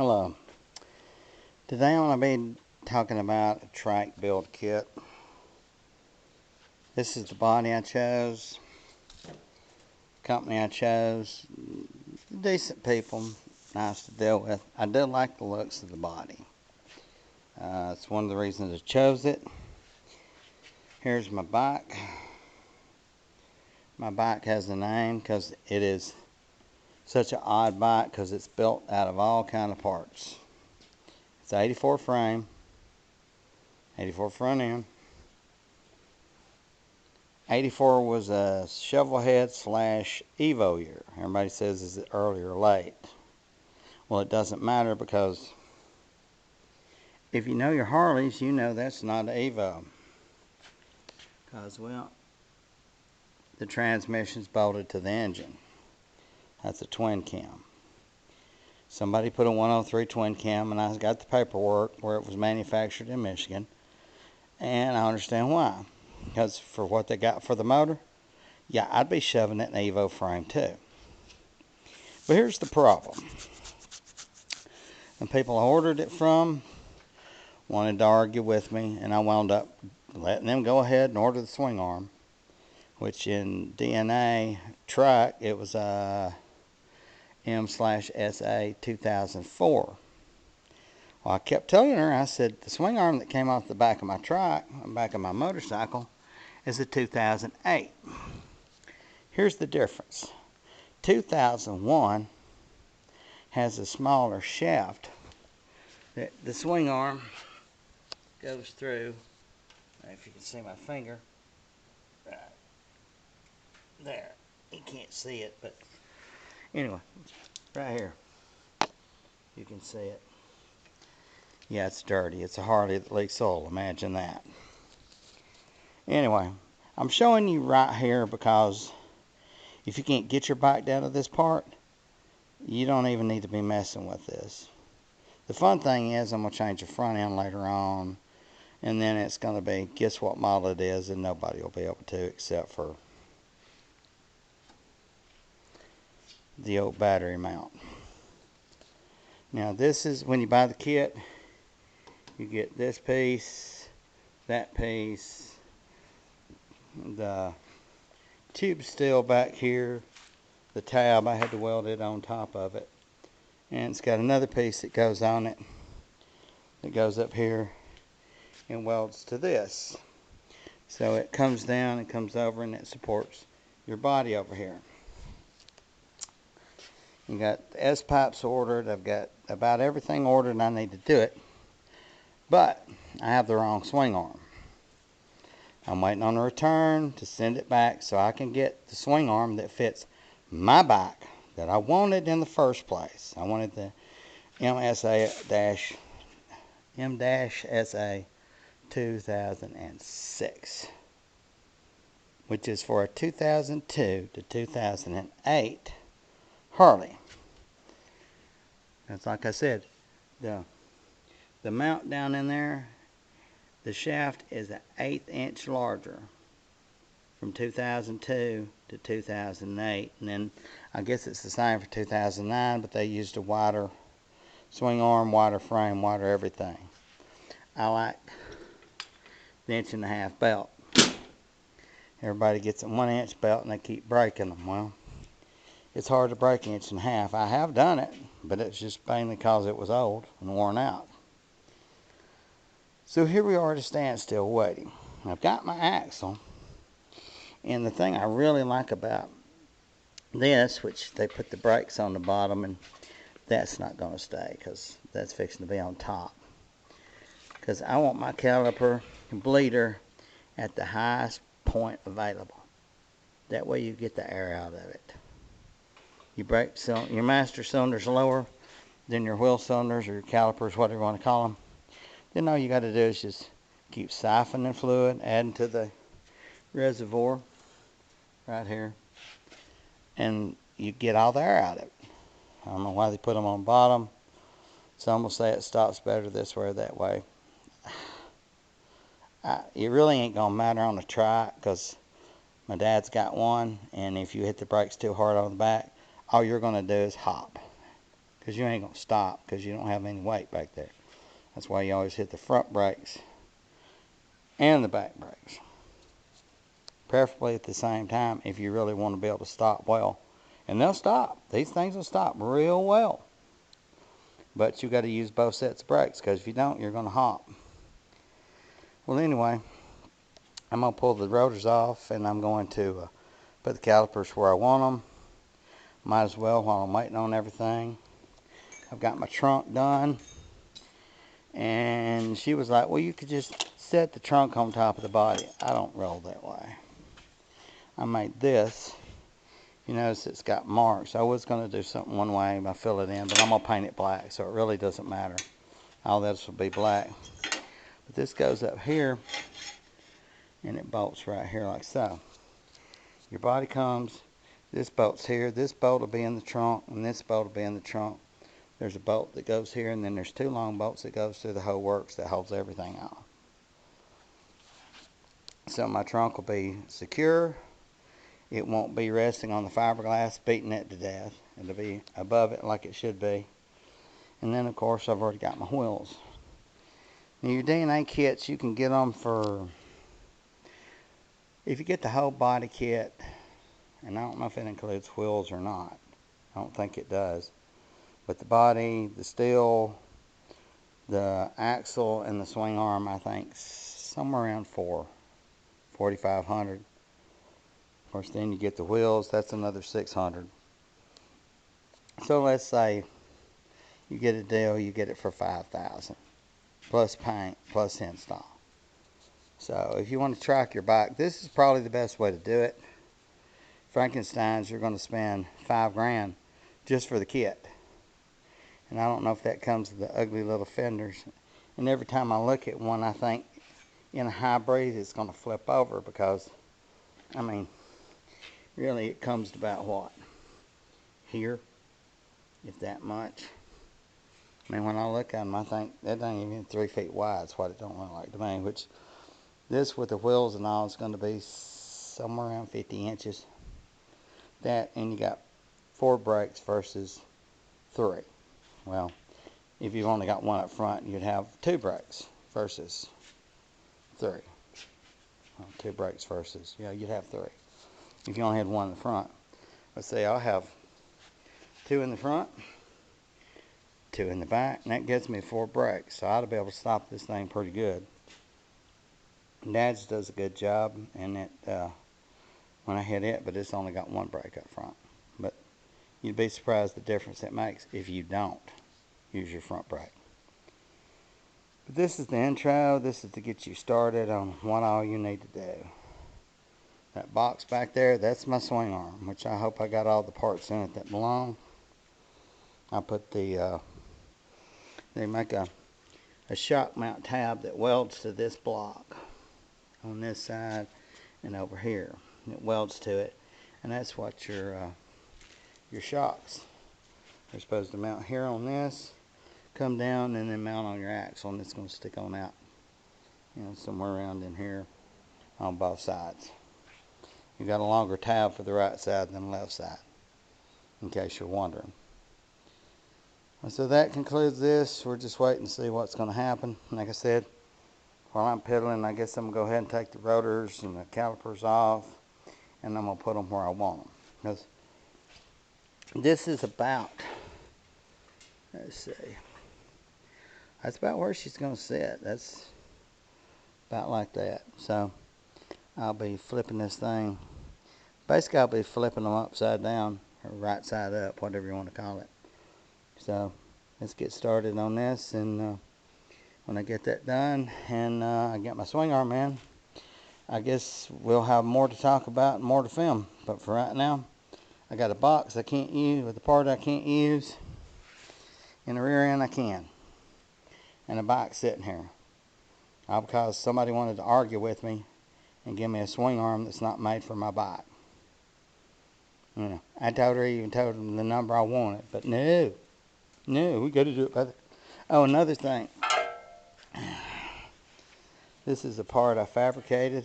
Hello. Today I'm going to be talking about a trike build kit. This is the body I chose, company I chose, decent people, nice to deal with. I do like the looks of the body. It's one of the reasons I chose it. Here's my bike. My bike has a name because it is such an odd bike because it's built out of all kind of parts. It's 84 frame, 84 front end. 84 was a shovelhead / Evo year. Everybody says is it early or late. Well, it doesn't matter because if you know your Harleys, you know that's not an Evo. Because, well, the transmission's bolted to the engine. That's a twin cam. Somebody put a 103 twin cam, and I got the paperwork where it was manufactured in Michigan. And I understand why. Because for what they got for the motor, yeah, I'd be shoving it in an Evo frame too. But here's the problem. The people I ordered it from wanted to argue with me, and I wound up letting them go ahead and order the swing arm, which in DNA trike, it was a M/SA 2004. Well, I kept telling her, I said, the swing arm that came off the back of my trike, back of my motorcycle, is a 2008. Here's the difference. 2001 has a smaller shaft that the swing arm goes through. If you can see my finger, right there. You can't see it, but anyway, right here, you can see it. Yeah, it's dirty. It's a Harley that leaks oil. Imagine that. Anyway, I'm showing you right here because if you can't get your bike down to this part, you don't even need to be messing with this. The fun thing is I'm going to change the front end later on, and then it's going to be, guess what model it is, and nobody will be able to except for the old battery mount. Now this is, when you buy the kit, you get this piece, that piece, the tube steel back here, the tab, I had to weld it on top of it, and it's got another piece that goes on it that goes up here and welds to this, so it comes down and comes over and it supports your body over here. You got the S-pipes ordered. I've got about everything ordered and I need to do it, but I have the wrong swing arm. I'm waiting on a return to send it back so I can get the swing arm that fits my bike that I wanted in the first place. I wanted the M/SA 2006, which is for a 2002 to 2008 Harley. That's like I said, the mount down in there, the shaft is an 1/8 inch larger from 2002 to 2008, and then I guess it's the same for 2009, but they used a wider swing arm, wider frame, wider everything. I like the 1.5 inch belt. Everybody gets a 1 inch belt and they keep breaking them. Well, it's hard to break 1.5 inches. I have done it, but it's just mainly because it was old and worn out. So here we are at a standstill waiting. I've got my axle, and the thing I really like about this, which they put the brakes on the bottom, and that's not going to stay because that's fixing to be on top. Because I want my caliper bleeder at the highest point available. That way you get the air out of it. Your master cylinder's lower than your wheel cylinders or your calipers, whatever you want to call them. Then all you got to do is just keep siphoning fluid, adding to the reservoir right here, and you get all the air out of it. I don't know why they put them on bottom. Some will say it stops better this way or that way. It really ain't going to matter on the trike because my dad's got one, and if you hit the brakes too hard on the back, all you're going to do is hop. because you ain't going to stop because you don't have any weight back there. That's why you always hit the front brakes and the back brakes, preferably at the same time if you really want to be able to stop well. And they'll stop. These things will stop real well. But you got to use both sets of brakes, because if you don't, you're going to hop. Well, anyway, I'm going to pull the rotors off, and I'm going to put the calipers where I want them. Might as well while I'm waiting on everything. I've got my trunk done. And she was like, well, you could just set the trunk on top of the body. I don't roll that way. I made this. You notice it's got marks. I was going to do something one way by fill it in, but I'm going to paint it black, so it really doesn't matter. All this will be black. But this goes up here, and it bolts right here like so. Your body comes, this bolt's here, this bolt will be in the trunk, and this bolt will be in the trunk. There's a bolt that goes here, and then there's two long bolts that goes through the whole works that holds everything on. So my trunk will be secure. It won't be resting on the fiberglass, beating it to death. It'll be above it like it should be. And then, of course, I've already got my wheels. Now, your DNA kits, you can get them for, if you get the whole body kit, and I don't know if it includes wheels or not. I don't think it does. But the body, the steel, the axle, and the swing arm, I think somewhere around $4,500. Of course, then you get the wheels, that's another $600. So let's say you get a deal, you get it for $5,000, plus paint, plus install. So if you want to track your bike, this is probably the best way to do it. Frankenstein's, you're going to spend $5,000 just for the kit. And I don't know if that comes with the ugly little fenders. And every time I look at one, I think in a high breeze it's going to flip over, because, I mean, really it comes to about what? Here, if that much. I mean, when I look at them, I think that doesn't even 3 feet wide. It's what it don't look like to me. Which, this with the wheels and all is going to be somewhere around 50 inches. That, and you got 4 brakes versus 3. Well, if you've only got one up front, you'd have 2 brakes versus 3. Well, 2 brakes versus, yeah, you'd have 3. If you only had one in the front. Let's say I'll have 2 in the front, 2 in the back, and that gets me 4 brakes. So I ought to be able to stop this thing pretty good. Dad's does a good job, and it when I hit it, but it's only got 1 brake up front. But you'd be surprised the difference it makes if you don't use your front brake. But this is the intro. This is to get you started on what all you need to do. That box back there, that's my swing arm, which I hope I got all the parts in it that belong. I put the, they make a shock mount tab that welds to this block on this side and over here. It welds to it, and that's what your shocks are supposed to mount here on this, come down, and then mount on your axle, and it's going to stick on out, you know, somewhere around in here on both sides. You got a longer tab for the right side than the left side, in case you're wondering. And so that concludes this. We're just waiting to see what's going to happen. Like I said, while I'm pedaling, I guess I'm going to go ahead and take the rotors and the calipers off, and I'm going to put them where I want them. Because this is about, let's see, that's about where she's going to sit. That's about like that. So I'll be flipping this thing. Basically, I'll be flipping them upside down, or right side up, whatever you want to call it. So let's get started on this, and when I get that done and I get my swing arm in, I guess we'll have more to talk about and more to film. But for right now, I got a box I can't use with a part I can't use. In the rear end I can. And a bike sitting here. All because somebody wanted to argue with me and give me a swing arm that's not made for my bike. You know, I told her, even told them the number I wanted, but no, we got to do it by the. Oh, another thing. This is a part I fabricated.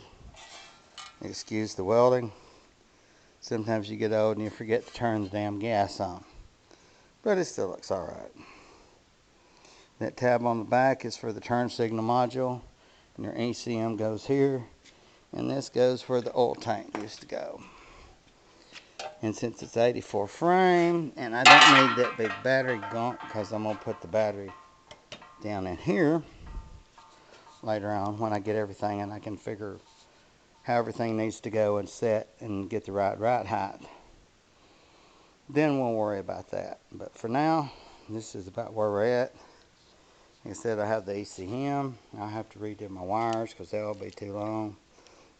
Excuse the welding. Sometimes you get old and you forget to turn the damn gas on. but it still looks alright. That tab on the back is for the turn signal module, and your ECM goes here, and this goes where the oil tank used to go. And since it's 84 frame, and I don't need that big battery gunk because I'm going to put the battery down in here later on when I get everything and I can figure how everything needs to go and set and get the right height. Then we'll worry about that. But for now, this is about where we're at. Like I said, I have the ECM. I'll have to redo my wires because they'll be too long.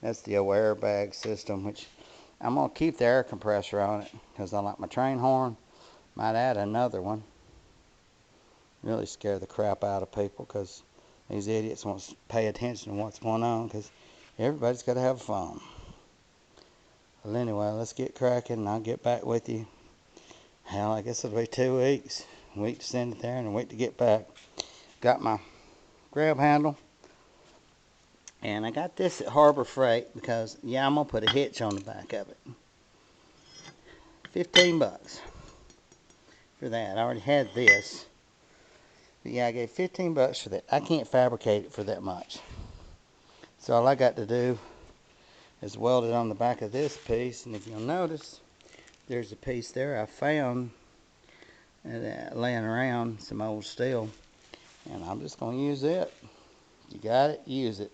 That's the old airbag system, which I'm going to keep the air compressor on it because I like my train horn. Might add another one. Really scare the crap out of people because these idiots won't pay attention to what's going on because everybody's got to have fun. Well, anyway, let's get cracking and I'll get back with you. Hell, I guess it'll be 2 weeks. A week to send it there and a week to get back. Got my grab handle. And I got this at Harbor Freight because, yeah, I'm going to put a hitch on the back of it. 15 bucks for that. I already had this. But yeah, I gave 15 bucks for that. I can't fabricate it for that much. So all I got to do is weld it on the back of this piece. And if you'll notice, there's a piece there I found laying around, some old steel. And I'm just going to use it. You got it, use it.